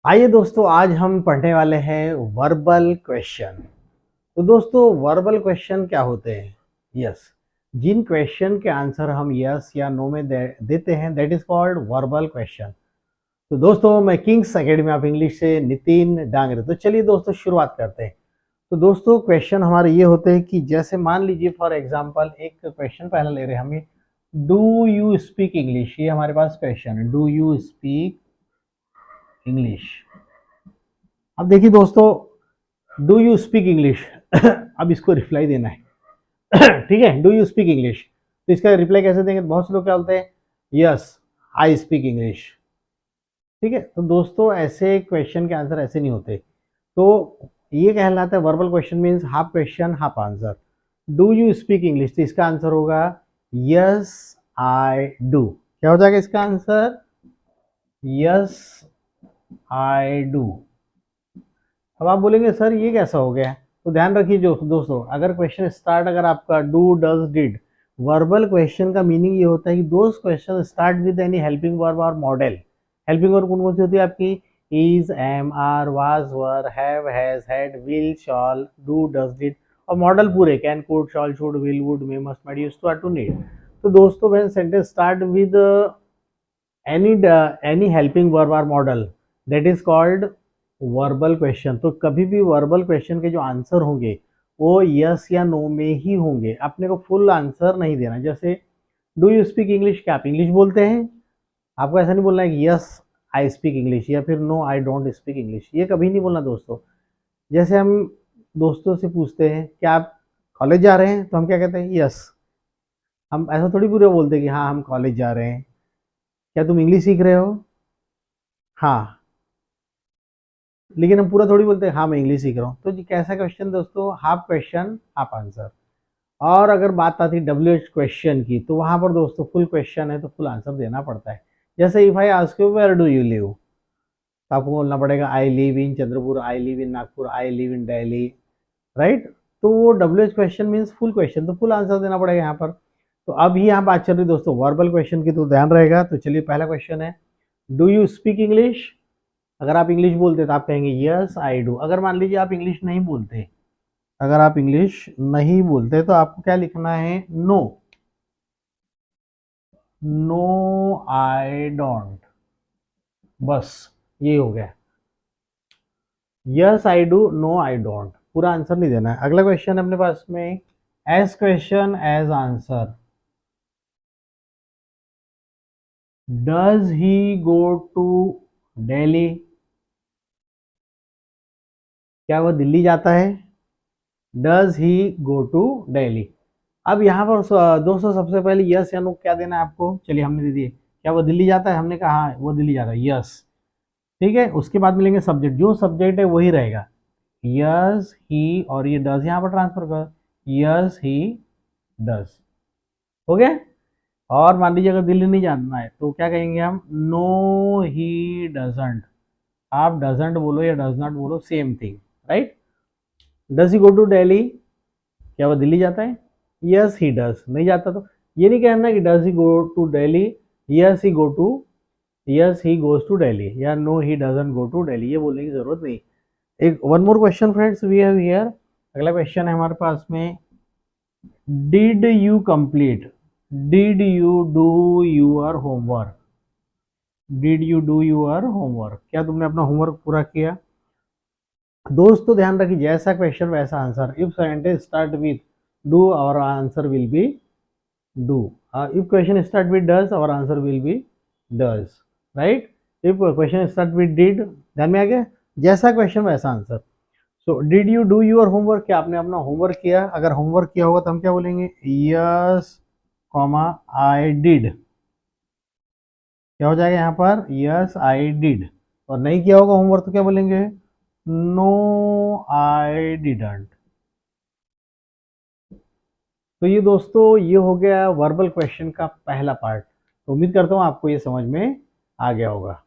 आइए दोस्तों, आज हम पढ़ने वाले हैं वर्बल क्वेश्चन। तो दोस्तों, वर्बल क्वेश्चन क्या होते हैं? यस, जिन क्वेश्चन के आंसर हम यस या नो में देते हैं, that is called verbal question. तो दोस्तों, मैं किंग्स एकेडमी ऑफ इंग्लिश से नितिन डांगरे। तो चलिए दोस्तों, शुरुआत करते हैं। तो दोस्तों, क्वेश्चन हमारे ये होते हैं कि जैसे मान लीजिए फॉर एग्जांपल एक क्वेश्चन पहले ले रहे हैं हमें, डू यू स्पीक इंग्लिश। ये हमारे पास क्वेश्चन है, डू यू स्पीक इंग्लिश। अब देखिए दोस्तों, डू यू स्पीक इंग्लिश अब इसको रिप्लाई देना है ठीक है, डू यू स्पीक इंग्लिश। तो इसका रिप्लाई कैसे देंगे? बहुत से लोग क्या बोलते हैं, यस आई स्पीक इंग्लिश। ठीक है, तो दोस्तों ऐसे क्वेश्चन के आंसर ऐसे नहीं होते। तो ये कहलाता है verbal question, means half question half answer. Do you speak English, तो इसका आंसर होगा यस आई डू। क्या हो जाएगा इसका आंसर? Yes I do. अब आप बोलेंगे सर ये कैसा हो गया? तो ध्यान रखिए जो दोस्तों, अगर क्वेश्चन स्टार्ट अगर आपका do does did, verbal question का मीनिंग ये होता है कि दोस्त question start with any helping verb और मॉडल। हेल्पिंग वर्ब कौन कौन सी होती है आपकी? Is, am, are, was, were, have, has, had, will, shall, do, does, did. और मॉडल पूरे can, could, shall, should, will, would, may, must, might, used to, are to, need. तो दोस्तों, when sentence start with any helping verb or model, that is called verbal question. तो कभी भी verbal question के जो answer होंगे वो yes या नो में ही होंगे, अपने को फुल आंसर नहीं देना। जैसे डू यू स्पीक इंग्लिश, क्या आप इंग्लिश बोलते हैं? आपको ऐसा नहीं बोलना है कि यस आई स्पीक इंग्लिश या फिर no I don't speak English, ये कभी नहीं बोलना दोस्तों। जैसे हम दोस्तों से पूछते हैं क्या आप कॉलेज जा रहे हैं, तो हम क्या कहते हैं? यस। हम ऐसा थोड़ी पूरे बोलते हैं कि हाँ हम कॉलेज जा रहे हैं। क्या तुम इंग्लिश सीख रहे हो? हाँ। लेकिन हम पूरा थोड़ी बोलते हैं हाँ मैं इंग्लिश सीख रहा हूँ। तो जी कैसा क्वेश्चन दोस्तों? Half question half answer. और अगर बात आती है डब्ल्यू एच क्वेश्चन की, तो वहां पर दोस्तों फुल क्वेश्चन है तो फुल आंसर देना पड़ता है। जैसे if I ask you where do you live, तो आपको बोलना पड़ेगा I live in Chandrapur, I live in Nagpur, I live in Delhi, right. तो वो W H question means full question, तो फुल आंसर देना पड़ेगा यहाँ पर। तो अभी यहाँ बात चल रही दोस्तों वर्बल क्वेश्चन की, तो ध्यान रहेगा। तो चलिए पहला क्वेश्चन है, डू यू स्पीक इंग्लिश। अगर आप इंग्लिश बोलते तो आप कहेंगे यस आई डू। अगर मान लीजिए आप इंग्लिश नहीं बोलते, अगर आप इंग्लिश नहीं बोलते तो आपको क्या लिखना है? No, no I don't. बस ये हो गया, yes I do, no I don't. पूरा आंसर नहीं देना है। अगला क्वेश्चन अपने पास में, as question as answer. Does he go to Delhi, क्या वो दिल्ली जाता है? Does he go to Delhi. अब यहाँ पर दोस्तों सबसे पहले यस या नो क्या देना है आपको? चलिए हमने दे दिए, क्या वो दिल्ली जाता है? हमने कहा हाँ वो दिल्ली जाता है, यस। ठीक है, उसके बाद मिलेंगे सब्जेक्ट, जो सब्जेक्ट है वही रहेगा, यस ही, और ये डज यहाँ पर ट्रांसफर कर, यस ही डज। हो गया। और मान लीजिए अगर दिल्ली नहीं जाना है तो क्या कहेंगे हम? No he doesn't. आप डजंट बोलो या डज नॉट बोलो, same thing, right. Does he go to Delhi, क्या वो दिल्ली जाता है? Yes he does. नहीं जाता तो ये नहीं कहना कि does he go to Delhi, yes he go to, yes he goes to Delhi, या no he doesn't go to Delhi, ये बोलने की जरूरत नहीं। एक one more question friends we have here. अगला क्वेश्चन है हमारे पास में, did you complete, did you do your homework, did you do your homework, क्या तुमने अपना होमवर्क पूरा किया? दोस्तों ध्यान रखिए, जैसा क्वेश्चन वैसा answer. If sentence start with do, our answer will be do. If question start with does, our answer will be does, right? If question start with did, ध्यान में आ गया, जैसा क्वेश्चन वैसा answer. So did you do your homework, क्या आपने अपना homework किया? अगर होमवर्क किया होगा तो हम क्या बोलेंगे? Yes comma I did. क्या हो जाएगा यहाँ पर? Yes I did. और नहीं किया होगा होमवर्क तो क्या बोलेंगे? No I didn't. तो ये दोस्तों ये हो गया वर्बल क्वेश्चन का पहला पार्ट। तो उम्मीद करता हूँ आपको ये समझ में आ गया होगा।